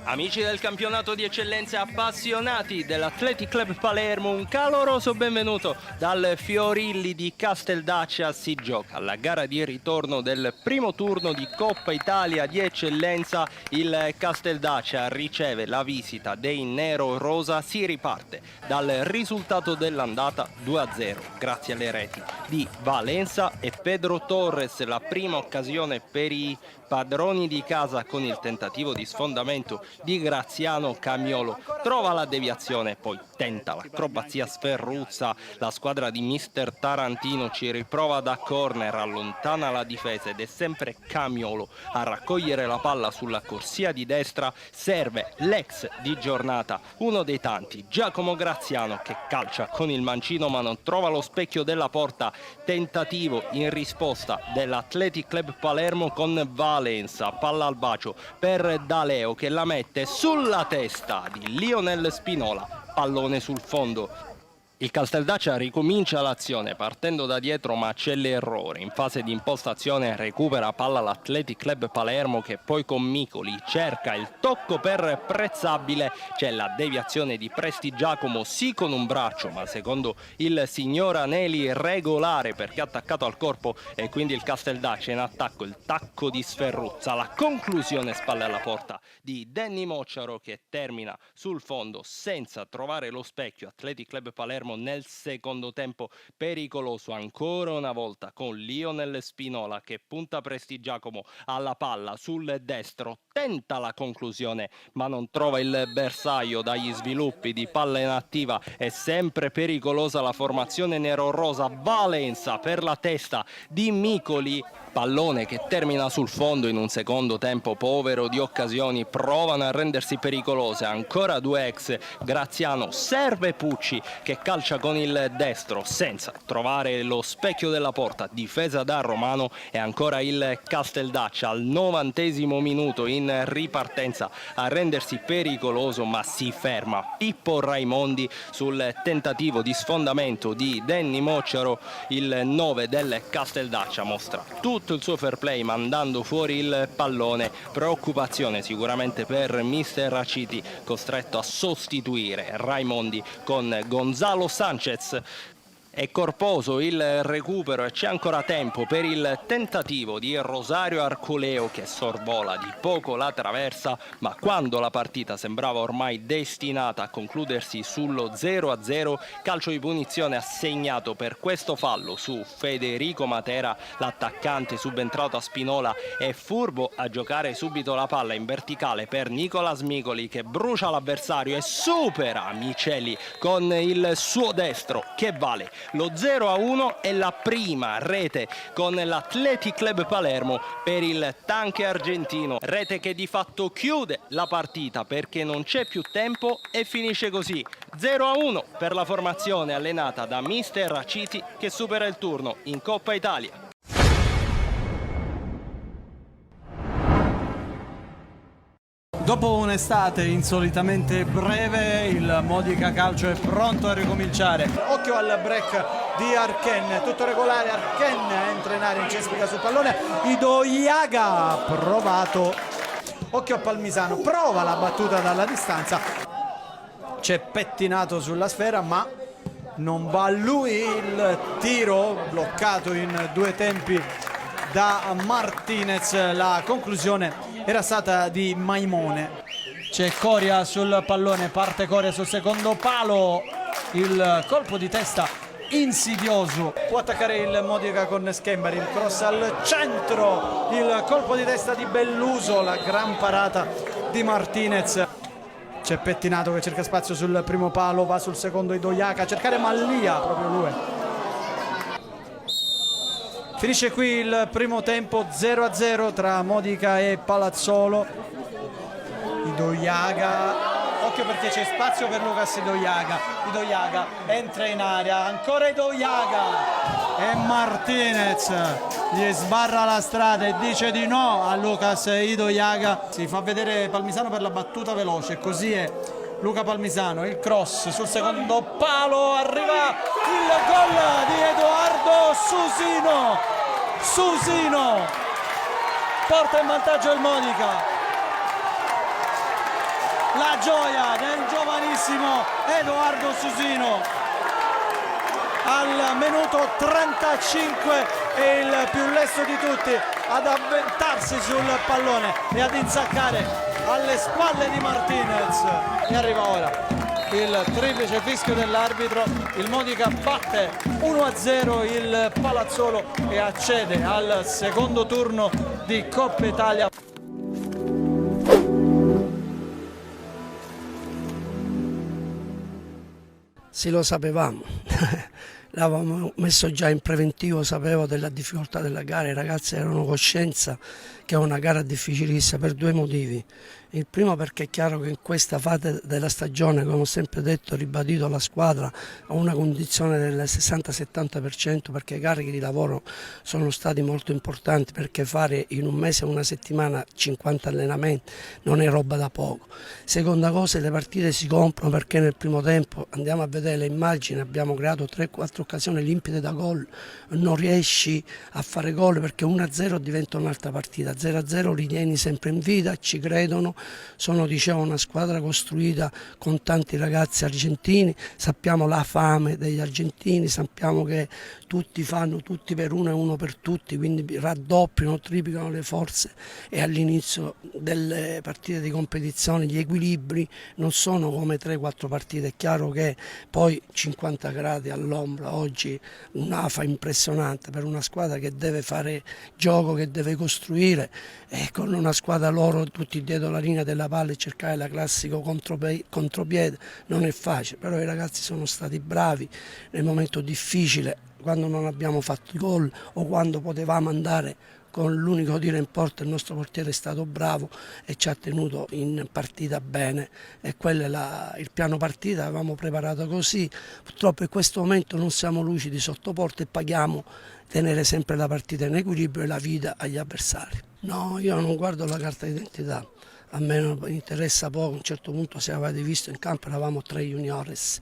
Amici del campionato di eccellenza e appassionati dell'Athletic Club Palermo, un caloroso benvenuto dal Fiorilli di Casteldaccia. Si gioca alla gara di ritorno del primo turno di Coppa Italia di eccellenza. Il Casteldaccia riceve la visita dei nero-rosa. Si riparte dal risultato dell'andata 2-0 grazie alle reti di Valenza e Pedro Torres. La prima occasione per i padroni di casa con il tentativo di sfondamento di Graziano Camiolo, trova la deviazione, poi tenta l'acrobazia Sferruzza, la squadra di mister Tarantino ci riprova da corner, allontana la difesa ed è sempre Camiolo a raccogliere la palla sulla corsia di destra. Serve l'ex di giornata, uno dei tanti, Giacomo Graziano, che calcia con il mancino ma non trova lo specchio della porta. Tentativo in risposta dell'Athletic Club Palermo con Valenza, palla al bacio per Daleo che la mette sulla testa di Lionel Spinola, pallone sul fondo. Il Casteldaccia ricomincia l'azione partendo da dietro, ma c'è l'errore. In fase di impostazione recupera palla l'Athletic Club Palermo che poi con Micoli cerca il tocco per Prezzabile. C'è la deviazione di Presti Giacomo, sì con un braccio, ma secondo il signor Aneli regolare perché attaccato al corpo, e quindi il Casteldaccia in attacco. Il tacco di Sferruzza, la conclusione spalle alla porta di Danny Mocciaro che termina sul fondo senza trovare lo specchio. Athletic Club Palermo nel secondo tempo pericoloso ancora una volta con Lionel Spinola che punta Presti Giacomo alla palla sul destro, tenta la conclusione ma non trova il bersaglio dagli sviluppi di palla inattiva. È sempre pericolosa la formazione nero-rosa. Valenza per la testa di Micoli, pallone che termina sul fondo in un secondo tempo povero di occasioni. Provano a rendersi pericolose ancora 2 ex. Graziano serve Pucci che calcia con il destro senza trovare lo specchio della porta, difesa da Romano. E ancora il Casteldaccia al 90° minuto in ripartenza a rendersi pericoloso, ma si ferma Pippo Raimondi sul tentativo di sfondamento di Danny Mocciaro. Il 9 del Casteldaccia mostra tutto il suo fair play mandando fuori il pallone. Preoccupazione sicuramente per mister Aciti, costretto a sostituire Raimondi con Gonzalo Sanchez. È corposo il recupero e c'è ancora tempo per il tentativo di Rosario Arculeo che sorvola di poco la traversa, ma quando la partita sembrava ormai destinata a concludersi sullo 0-0, calcio di punizione assegnato per questo fallo su Federico Matera. L'attaccante subentrato a Spinola è furbo a giocare subito la palla in verticale per Nicolas Micoli che brucia l'avversario e supera Miceli con il suo destro che vale lo 0-1 e la prima rete con l'Athletic Club Palermo per il tanque argentino. Rete che di fatto chiude la partita perché non c'è più tempo e finisce così 0-1 per la formazione allenata da mister Aciti che supera il turno in Coppa Italia. Dopo un'estate insolitamente breve, il Modica Calcio è pronto a ricominciare. Occhio al break di Archen, tutto regolare, Archen entra in area, incespica sul pallone, Idoiaga ha provato. Occhio a Palmisano, prova la battuta dalla distanza, c'è pettinato sulla sfera ma non va a lui. Il tiro bloccato in 2 tempi da Martinez, la conclusione era stata di Maimone. C'è Coria sul pallone, parte Coria sul secondo palo, il colpo di testa insidioso, può attaccare il Modica con Schembari, il cross al centro, il colpo di testa di Belluso, la gran parata di Martinez. C'è Pettinato che cerca spazio sul primo palo, va sul secondo Idoiaca a cercare Mallia, proprio lui. Finisce qui il primo tempo 0-0 tra Modica e Palazzolo. Idoiaga, occhio perché c'è spazio per Lucas Idoiaga entra in area, ancora Idoiaga e Martinez gli sbarra la strada e dice di no a Lucas Idoiaga. Si fa vedere Palmisano per la battuta veloce, così è. Luca Palmisano, il cross sul secondo palo, arriva il gol di Edoardo Susino porta in vantaggio il Modica. La gioia del giovanissimo Edoardo Susino al minuto 35 è il più lesto di tutti ad avventarsi sul pallone e ad insaccare alle spalle di Martinez. E arriva ora il triplice fischio dell'arbitro, il Modica batte 1-0 il Palazzolo e accede al secondo turno di Coppa Italia. Sì, lo sapevamo, l'avevamo messo già in preventivo, sapevo della difficoltà della gara, i ragazzi erano coscienza che è una gara difficilissima per due motivi. Il primo perché è chiaro che in questa fase della stagione, come ho sempre detto, ribadito, la squadra ha una condizione del 60-70% perché i carichi di lavoro sono stati molto importanti, perché fare in un mese, una settimana 50 allenamenti non è roba da poco. Seconda cosa, le partite si comprano perché nel primo tempo, andiamo a vedere le immagini, abbiamo creato 3-4 occasioni limpide da gol, non riesci a fare gol perché 1-0 diventa un'altra partita, 0-0 ritieni sempre in vita, ci credono. Sono, dicevo, una squadra costruita con tanti ragazzi argentini, sappiamo la fame degli argentini, sappiamo che tutti fanno tutti per uno e uno per tutti, quindi raddoppiano, triplicano le forze e all'inizio delle partite di competizione gli equilibri non sono come 3-4 partite, è chiaro che poi 50 gradi all'ombra, oggi un'afa impressionante per una squadra che deve fare gioco, che deve costruire, e con una squadra loro tutti dietro la linea della palla e cercare la classico contropiede non è facile, però i ragazzi sono stati bravi nel momento difficile, quando non abbiamo fatto gol o quando potevamo andare con l'unico tiro in porta, il nostro portiere è stato bravo e ci ha tenuto in partita bene, e quello è il piano partita, avevamo preparato così. Purtroppo in questo momento non siamo lucidi sotto porta e paghiamo tenere sempre la partita in equilibrio e la vita agli avversari. No, io non guardo la carta d'identità, a me non interessa poco. A un certo punto, se avete visto in campo, eravamo 3 juniores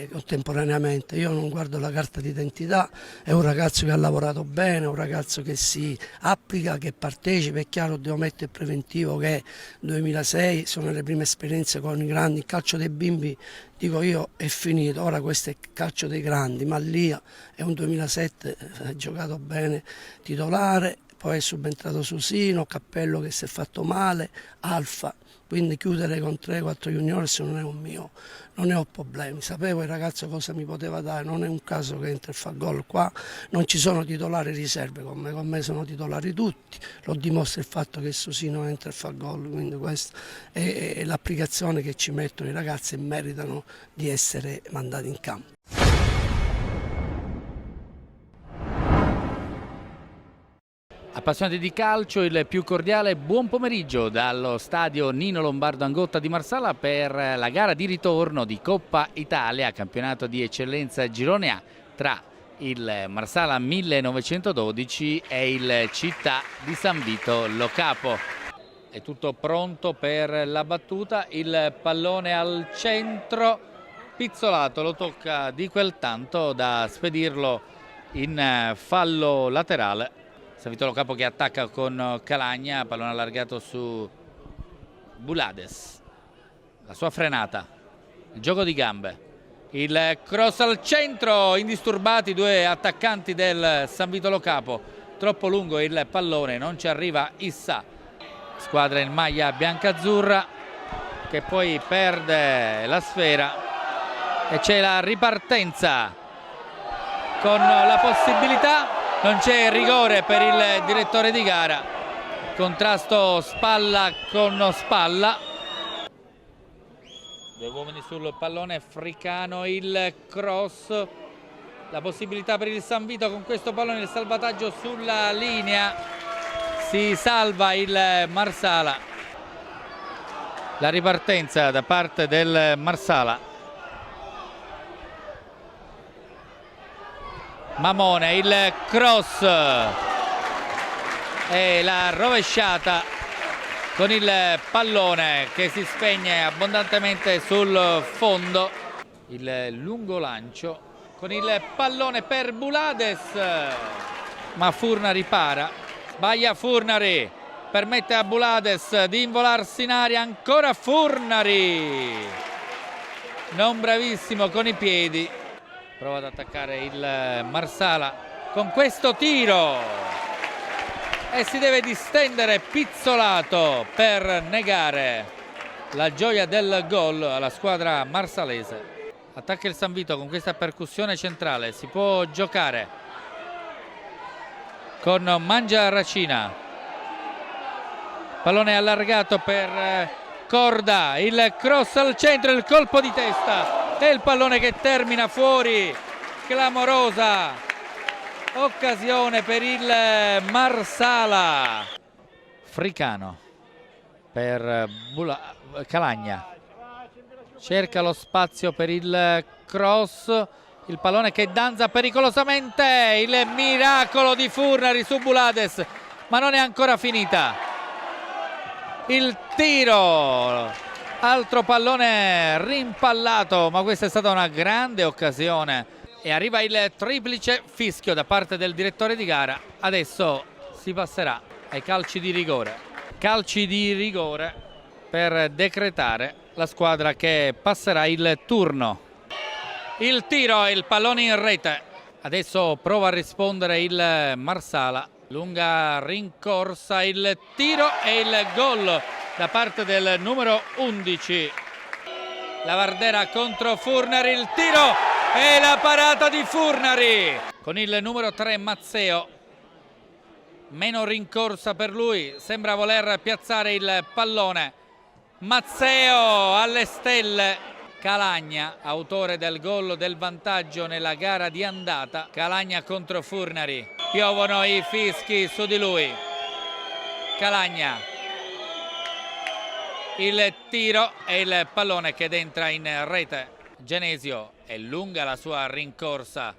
contemporaneamente. Io non guardo la carta d'identità, è un ragazzo che ha lavorato bene, un ragazzo che si applica, che partecipa. È chiaro, devo mettere il preventivo che 2006 sono le prime esperienze con i grandi, il calcio dei bimbi dico io è finito, ora questo è il calcio dei grandi. Mallia è un 2007, ha giocato bene, titolare, poi è subentrato Susino, Cappello che si è fatto male, Alfa. Quindi chiudere con 3-4 juniors non è un mio, non ne ho problemi, sapevo il ragazzo cosa mi poteva dare, non è un caso che entra e fa gol. Qua non ci sono titolari riserve con me sono titolari tutti, lo dimostra il fatto che Susino entra e fa gol, quindi questa è l'applicazione che ci mettono i ragazzi e meritano di essere mandati in campo. Appassionati di calcio, il più cordiale buon pomeriggio dallo stadio Nino Lombardo Angotta di Marsala per la gara di ritorno di Coppa Italia, campionato di eccellenza Girone A tra il Marsala 1912 e il Città di San Vito Lo Capo. È tutto pronto per la battuta, il pallone al centro, pizzolato, lo tocca di quel tanto da spedirlo in fallo laterale. San Vito Lo Capo che attacca con Calagna, pallone allargato su Bulades, la sua frenata, il gioco di gambe, il cross al centro, indisturbati due attaccanti del San Vito Lo Capo, troppo lungo il pallone, non ci arriva Issa, squadra in maglia biancazzurra che poi perde la sfera e c'è la ripartenza con la possibilità. Non c'è rigore per il direttore di gara, contrasto spalla con spalla. Due uomini sul pallone africano, il cross, la possibilità per il San Vito con questo pallone, il salvataggio sulla linea, si salva il Marsala. la ripartenza da parte del Marsala. Mamone, il cross e la rovesciata con il pallone che si spegne abbondantemente sul fondo. Il lungo lancio con il pallone per Bulades, ma Furnari para, sbaglia Furnari, permette a Bulades di involarsi in aria, ancora Furnari, non bravissimo con i piedi, prova ad attaccare il Marsala con questo tiro e si deve distendere Pizzolato per negare la gioia del gol alla squadra marsalese. Attacca il San Vito con questa percussione centrale, si può giocare con Mangia Racina, pallone allargato per Corda, il cross al centro, il colpo di testa e il pallone che termina fuori, clamorosa occasione per il Marsala. Fricano per Calagna, cerca lo spazio per il cross, il pallone che danza pericolosamente, il miracolo di Furnari su Bulades, ma non è ancora finita. Il tiro, altro pallone rimpallato, ma questa è stata una grande occasione e arriva il triplice fischio da parte del direttore di gara. Adesso si passerà ai calci di rigore. Calci di rigore per decretare la squadra che passerà il turno. Il tiro e il pallone in rete. Adesso prova a rispondere il Marsala. Lunga rincorsa, il tiro e il gol da parte del numero 11. Lavardera contro Furnari, il tiro e la parata di Furnari. Con il numero 3 Mazzeo. Meno rincorsa per lui, sembra voler piazzare il pallone. Mazzeo alle stelle. Calagna, autore del gol del vantaggio nella gara di andata. Calagna contro Furnari. Piovono i fischi su di lui. Calagna. Il tiro e il pallone che entra in rete. Genesio è lunga la sua rincorsa.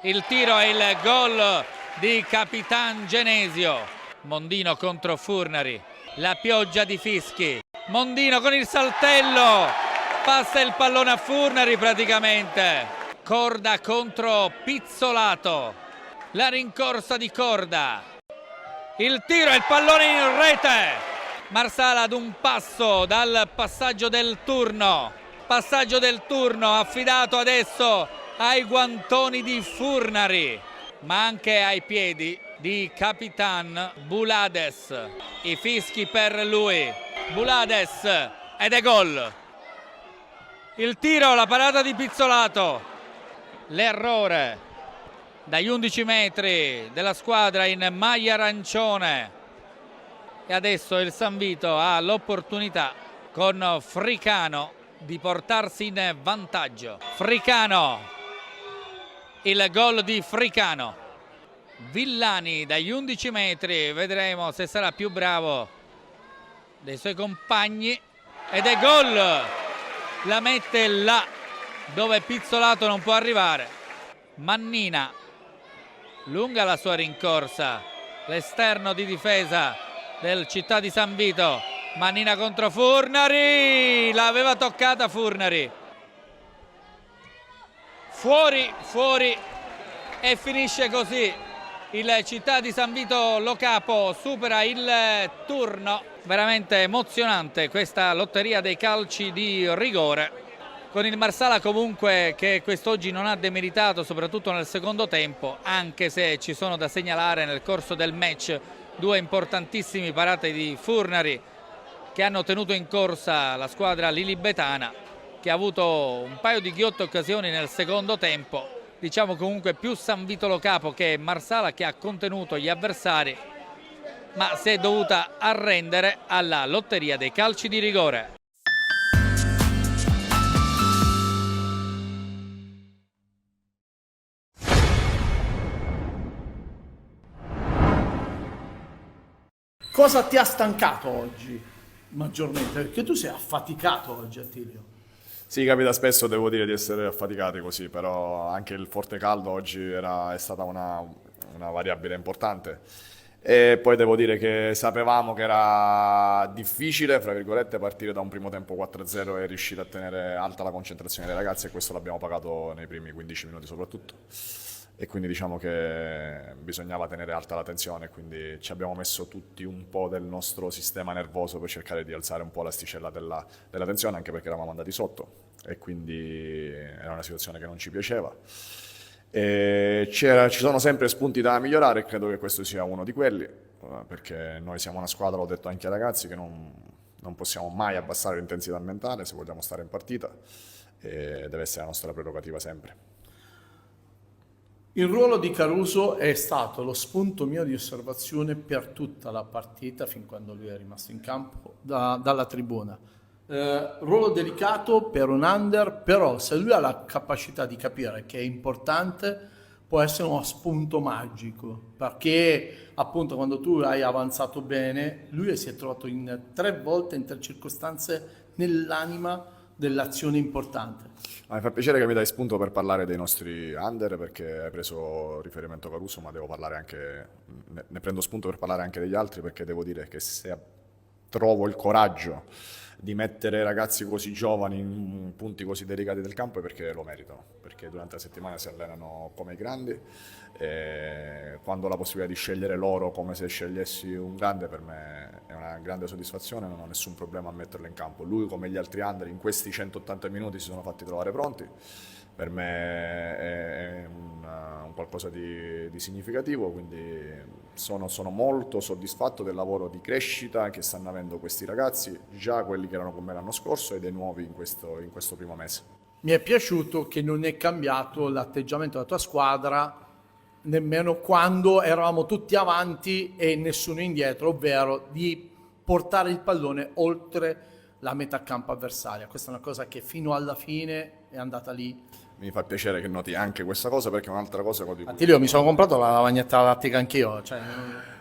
Il tiro e il gol di Capitan Genesio. Mondino contro Furnari. La pioggia di fischi. Mondino con il saltello. Passa il pallone a Furnari praticamente. Corda contro Pizzolato. La rincorsa di Corda. Il tiro e il pallone in rete. Marsala ad un passo dal passaggio del turno. Passaggio del turno affidato adesso ai guantoni di Furnari, ma anche ai piedi di Capitan Bulades. I fischi per lui. Bulades ed è gol. Il tiro, la parata di Pizzolato, l'errore dagli 11 metri della squadra in maglia arancione e adesso il San Vito ha l'opportunità con Fricano di portarsi in vantaggio. Fricano, il gol di Fricano. Villani dagli 11 metri, vedremo se sarà più bravo dei suoi compagni ed è gol. La mette là dove Pizzolato non può arrivare. Mannina, lunga la sua rincorsa, l'esterno di difesa del Città di San Vito. Mannina contro Furnari, l'aveva toccata Furnari. Fuori e finisce così. Il Città di San Vito Lo Capo supera il turno. Veramente emozionante questa lotteria dei calci di rigore, con il Marsala comunque che quest'oggi non ha demeritato, soprattutto nel secondo tempo, anche se ci sono da segnalare nel corso del match due importantissime parate di Furnari che hanno tenuto in corsa la squadra lilibetana, che ha avuto un paio di ghiotte occasioni nel secondo tempo. Diciamo comunque più San Vito Lo Capo che Marsala, che ha contenuto gli avversari, ma si è dovuta arrendere alla lotteria dei calci di rigore. Cosa ti ha stancato oggi? maggiormente? Perché tu sei affaticato oggi, Attilio. Sì, capita spesso, devo dire, di essere affaticati così, però anche il forte caldo oggi è stata una variabile importante. E poi devo dire che sapevamo che era difficile, fra virgolette, partire da un primo tempo 4-0 e riuscire a tenere alta la concentrazione dei ragazzi, e questo l'abbiamo pagato nei primi 15 minuti soprattutto. E quindi diciamo che bisognava tenere alta la tensione, quindi ci abbiamo messo tutti un po' del nostro sistema nervoso per cercare di alzare un po' l'asticella della tensione, anche perché eravamo andati sotto e quindi era una situazione che non ci piaceva. E ci sono sempre spunti da migliorare e credo che questo sia uno di quelli, perché noi siamo una squadra, l'ho detto anche ai ragazzi, che non possiamo mai abbassare l'intensità mentale se vogliamo stare in partita, e deve essere la nostra prerogativa sempre. Il ruolo di Caruso è stato lo spunto mio di osservazione per tutta la partita, fin quando lui è rimasto in campo, dalla tribuna. Ruolo delicato per un under, però se lui ha la capacità di capire che è importante, può essere uno spunto magico, perché appunto quando tu hai avanzato bene, lui si è trovato 3 volte in 3 circostanze nell'anima dell'azione importante. Mi fa piacere che mi dai spunto per parlare dei nostri under, perché hai preso riferimento a Caruso, ma devo parlare anche, ne prendo spunto per parlare anche degli altri, perché devo dire che se trovo il coraggio di mettere ragazzi così giovani in punti così delicati del campo è perché lo meritano, perché durante la settimana si allenano come i grandi, e quando ho la possibilità di scegliere loro come se scegliessi un grande, per me è una grande soddisfazione, non ho nessun problema a metterlo in campo. Lui, come gli altri under, in questi 180 minuti si sono fatti trovare pronti. Per me è un qualcosa di significativo, quindi sono molto soddisfatto del lavoro di crescita che stanno avendo questi ragazzi, già quelli che erano con me l'anno scorso e dei nuovi in questo primo mese. Mi è piaciuto che non è cambiato l'atteggiamento della tua squadra nemmeno quando eravamo tutti avanti e nessuno indietro, ovvero di portare il pallone oltre la metà campo avversaria. Questa è una cosa che fino alla fine è andata lì. Mi fa piacere che noti anche questa cosa, perché è un'altra cosa di cui... Attilio, mi sono comprato la lavagnetta lattica anch'io. Cioè...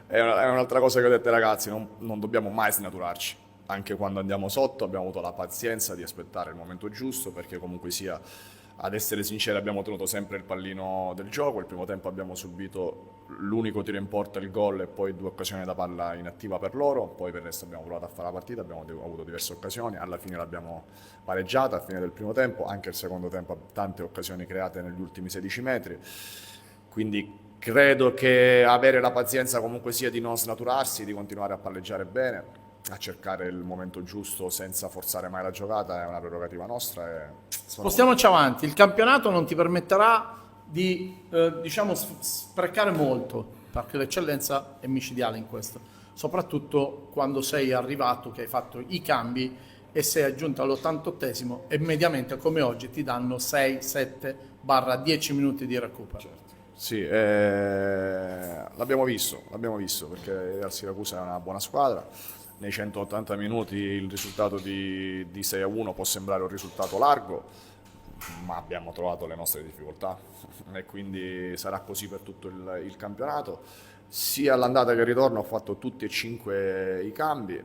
È un'altra cosa che ho detto ai ragazzi, non dobbiamo mai snaturarci. Anche quando andiamo sotto abbiamo avuto la pazienza di aspettare il momento giusto, perché comunque sia, ad essere sinceri, abbiamo tenuto sempre il pallino del gioco. Il primo tempo abbiamo subito l'unico tiro in porta, il gol, e poi 2 occasioni da palla inattiva per loro. Poi per il resto abbiamo provato a fare la partita, abbiamo avuto diverse occasioni, alla fine l'abbiamo pareggiata a fine del primo tempo, anche il secondo tempo tante occasioni create negli ultimi 16 metri. Quindi credo che avere la pazienza comunque sia di non snaturarsi, di continuare a palleggiare bene, a cercare il momento giusto senza forzare mai la giocata, è una prerogativa nostra. Spostiamoci avanti, il campionato non ti permetterà di sprecare molto, perché l'eccellenza è micidiale in questo, soprattutto quando sei arrivato, che hai fatto i cambi e sei aggiunto all'88esimo, e mediamente come oggi ti danno 6, 7/10 minuti di recupero. Certo. Sì, l'abbiamo visto, perché il Siracusa è una buona squadra. Nei 180 minuti il risultato di 6-1 può sembrare un risultato largo, ma abbiamo trovato le nostre difficoltà e quindi sarà così per tutto il campionato. Sia all'andata che al ritorno ho fatto tutti e 5 i cambi,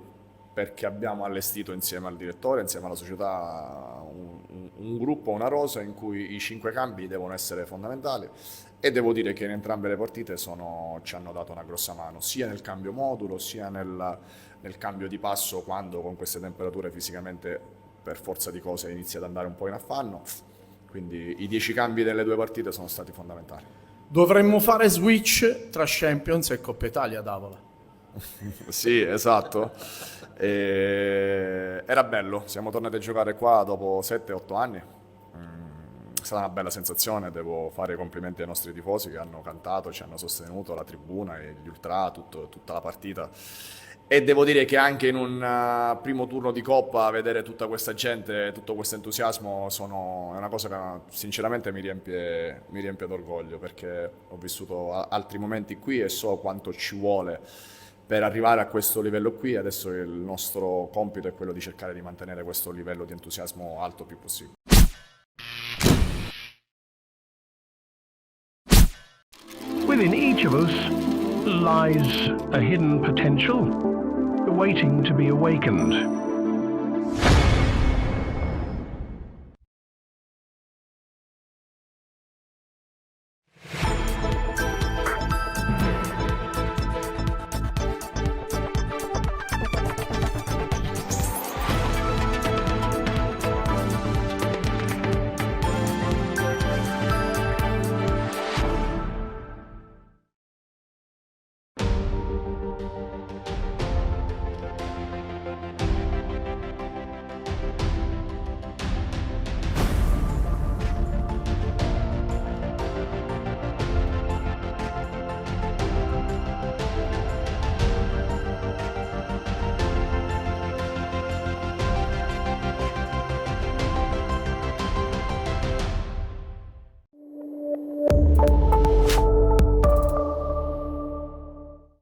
perché abbiamo allestito insieme al direttore, insieme alla società, un gruppo, una rosa in cui i 5 cambi devono essere fondamentali, e devo dire che in entrambe le partite ci hanno dato una grossa mano, sia nel cambio modulo, sia nel cambio di passo, quando con queste temperature fisicamente per forza di cose inizia ad andare un po' in affanno. Quindi i 10 cambi delle 2 partite sono stati fondamentali. Dovremmo fare switch tra Champions e Coppa Italia, Davola. Sì, esatto. Era bello, siamo tornati a giocare qua dopo 7-8 anni. È stata una bella sensazione, devo fare i complimenti ai nostri tifosi che hanno cantato, ci hanno sostenuto, la tribuna e gli ultra, tutta la partita. E devo dire che anche in un primo turno di Coppa vedere tutta questa gente, tutto questo entusiasmo è una cosa che sinceramente mi riempie d'orgoglio, perché ho vissuto altri momenti qui e so quanto ci vuole per arrivare a questo livello qui. Adesso il nostro compito è quello di cercare di mantenere questo livello di entusiasmo alto il più possibile. Within each of us lies a hidden potential, waiting to be awakened.